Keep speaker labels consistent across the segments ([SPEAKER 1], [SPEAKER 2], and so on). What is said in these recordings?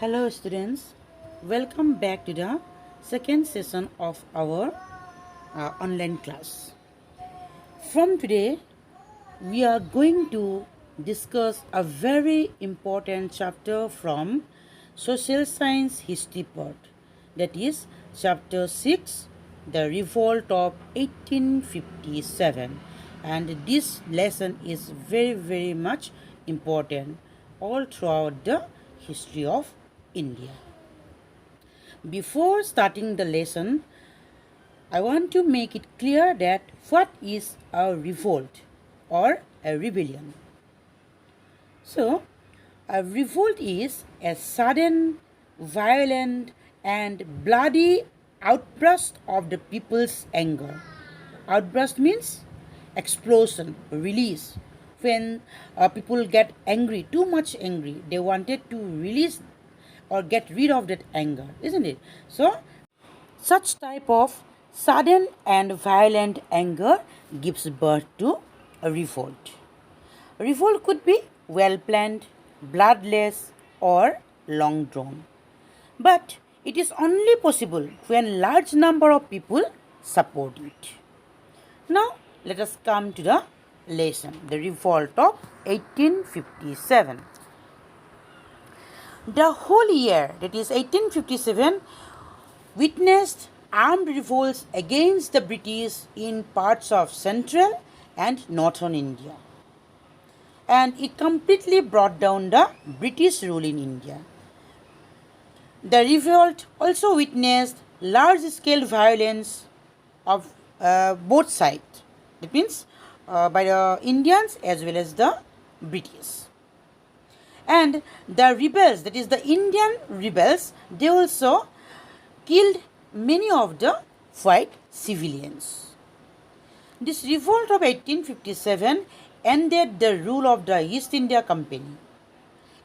[SPEAKER 1] Hello students, welcome back to the second session of our online class. From today, we are going to discuss a very important chapter from Social Science History part, that is chapter 6, the Revolt of 1857, and this lesson is very much important all throughout the history of India. Before starting the lesson, I want to make it clear that what is a revolt or a rebellion. So, a revolt is a sudden, violent, and bloody outburst of the people's anger. Outburst means explosion, release. When people get angry, too much angry, they wanted to release or get rid of that anger, isn't it? So, such type of sudden and violent anger gives birth to a revolt. A revolt could be well planned, bloodless, or long drawn. But it is only possible when large number of people support it. Now, let us come to the lesson, the revolt of 1857. The whole year, that is 1857, witnessed armed revolts against the British in parts of central and northern India. And it completely brought down the British rule in India. The revolt also witnessed large-scale violence of both sides. That means by the Indians as well as the British. And the rebels, that is the Indian rebels, they also killed many of the white civilians. This revolt of 1857 ended the rule of the East India Company,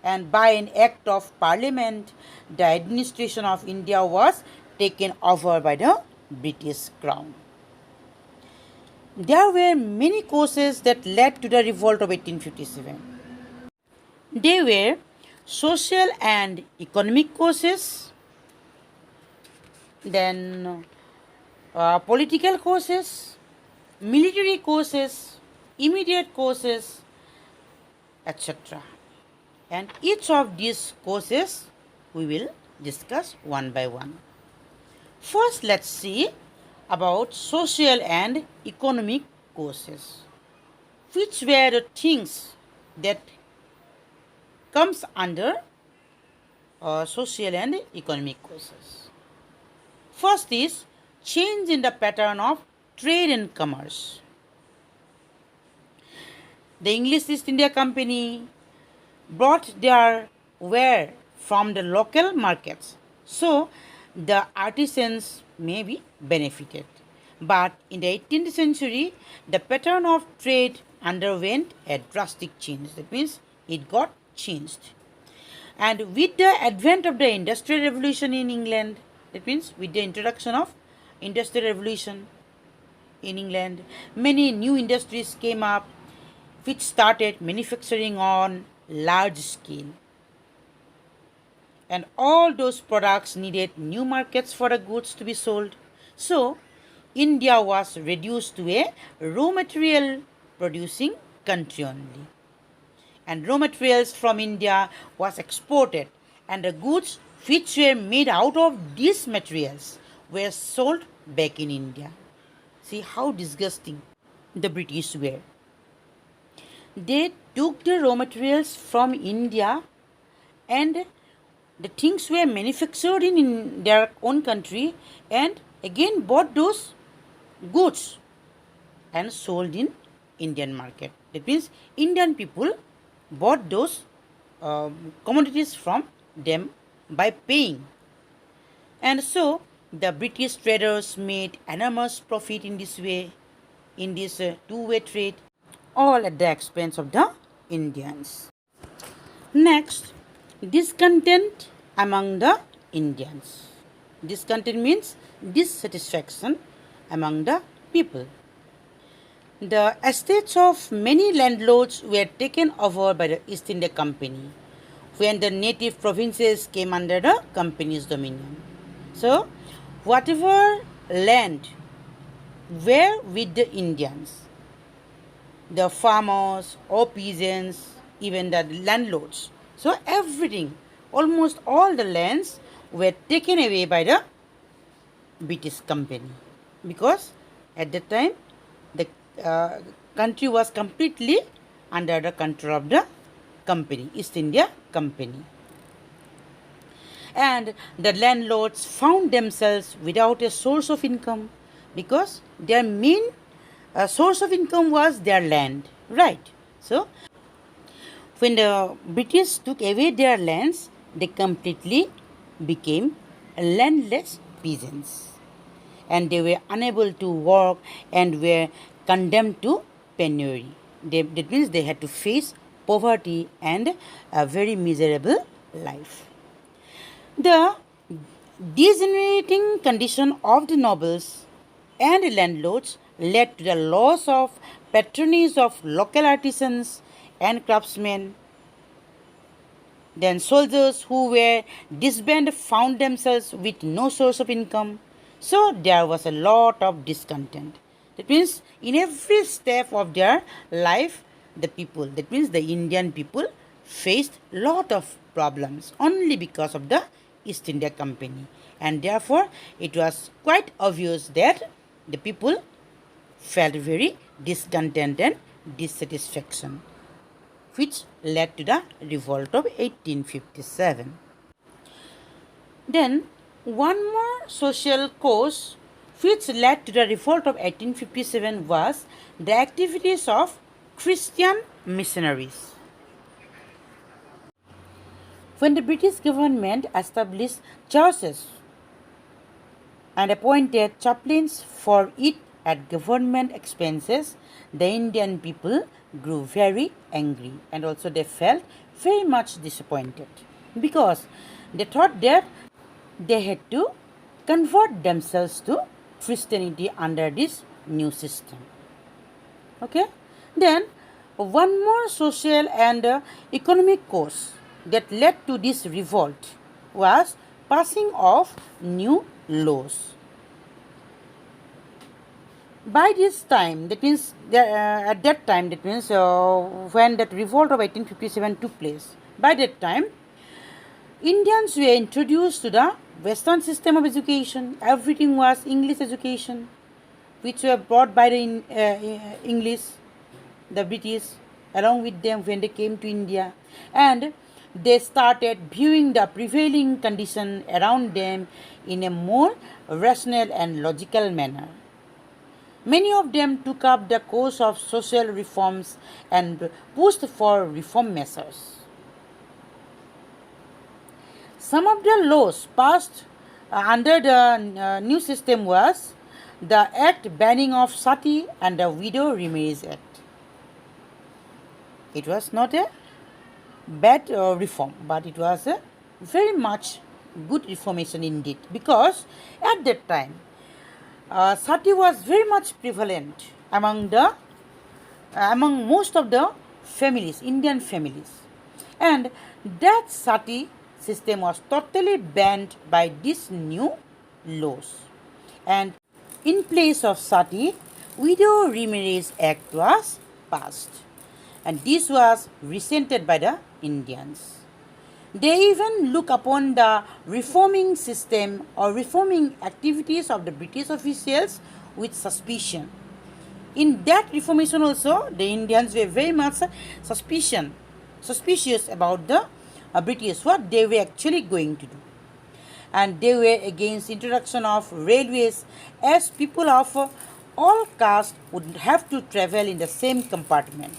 [SPEAKER 1] and by an act of parliament, the administration of India was taken over by the British Crown. There were many causes that led to the revolt of 1857. They were social and economic causes, then political causes, military causes, immediate causes, etc. And each of these causes we will discuss one by one. First, let's see about social and economic causes. Which were the things that comes under social and economic causes? First is change in the pattern of trade and commerce. The English East India Company brought their ware from the local markets, so the artisans may be benefited. But in the 18th century, the pattern of trade underwent a drastic change. That means it got changed. And with the advent of the Industrial Revolution in England, that means with the introduction of Industrial Revolution in England, many new industries came up which started manufacturing on large scale. And all those products needed new markets for the goods to be sold. So, India was reduced to a raw material producing country only. And raw materials from India was exported, and the goods which were made out of these materials were sold back in India. See how disgusting the British were. They took the raw materials from India, and the things were manufactured in their own country, and again bought those goods and sold in Indian market. That means Indian people bought those commodities from them by paying. And so the British traders made enormous profit in this way, in this two-way trade, all at the expense of the Indians. Next, discontent among the Indians. Discontent means dissatisfaction among the people. The estates of many landlords were taken over by the East India Company, when the native provinces came under the company's dominion. So, whatever land were with the Indians, the farmers or peasants, even the landlords. So everything, almost all the lands were taken away by the British company, because at that time the country was completely under the control of the company, East India Company. And the landlords found themselves without a source of income, because their main source of income was their land, right? So when the British took away their lands, they completely became landless peasants, and they were unable to work and were condemned to penury. That means they had to face poverty and a very miserable life. The degenerating condition of the nobles and landlords led to the loss of patronage of local artisans and craftsmen. Then soldiers who were disbanded found themselves with no source of income. So there was a lot of discontent. That means in every step of their life, the people, that means the Indian people, faced lot of problems only because of the East India Company. And therefore, it was quite obvious that the people felt very discontent and dissatisfaction, which led to the revolt of 1857. Then, one more social cause which led to the revolt of 1857 was the activities of Christian missionaries. When the British government established churches and appointed chaplains for it at government expenses, the Indian people grew very angry, and also they felt very much disappointed, because they thought that they had to convert themselves to Christianity under this new system. Okay? Then one more social and economic cause that led to this revolt was passing of new laws. By this time, that means at that time, that means when that revolt of 1857 took place, by that time, Indians were introduced to the Western system of education. Everything was English education, which were brought by the English, the British, along with them when they came to India. And they started viewing the prevailing condition around them in a more rational and logical manner. Many of them took up the course of social reforms and pushed for reform measures. Some of the laws passed under the new system was the Act banning of sati and the Widow Remarriage Act. It was not a bad reform, but it was a very much good reformation indeed, because at that time sati was very much prevalent among most of the families, Indian families, and that sati system was totally banned by these new laws. And in place of sati, Widow Remarriage Act was passed, and this was resented by the Indians. They even look upon the reforming system or reforming activities of the British officials with suspicion. In that reformation also, the Indians were very much suspicious about the British, what they were actually going to do. And they were against introduction of railways, as people of all castes would have to travel in the same compartment.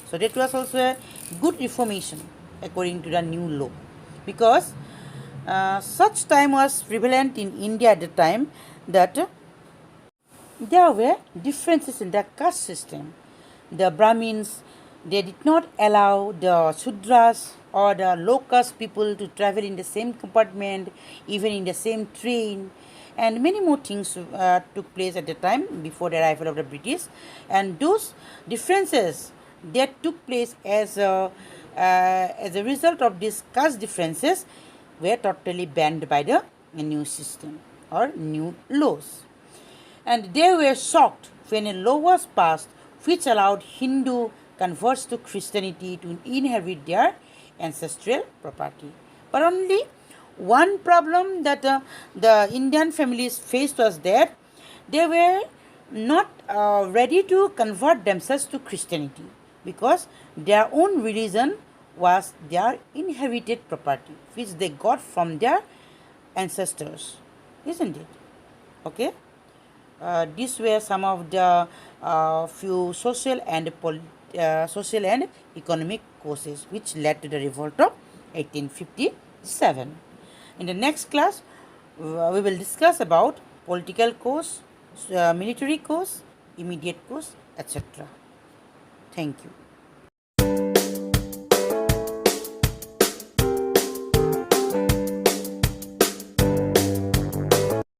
[SPEAKER 1] So that was also a good reformation according to the new law, because such time was prevalent in India at the time that there were differences in the caste system. The Brahmins, they did not allow the Shudras or the low caste people to travel in the same compartment, even in the same train, and many more things took place at the time before the arrival of the British. And those differences that took place as As a result of these caste differences, were totally banned by the new system or new laws. And they were shocked when a law was passed which allowed Hindu converts to Christianity to inherit their ancestral property. But only one problem that the Indian families faced was that they were not ready to convert themselves to Christianity because their own religion was their inherited property which they got from their ancestors, isn't it? Okay. These were some of the few social and economic causes which led to the revolt of 1857. In the next class, we will discuss about political cause, military cause, immediate cause, etc. Thank you.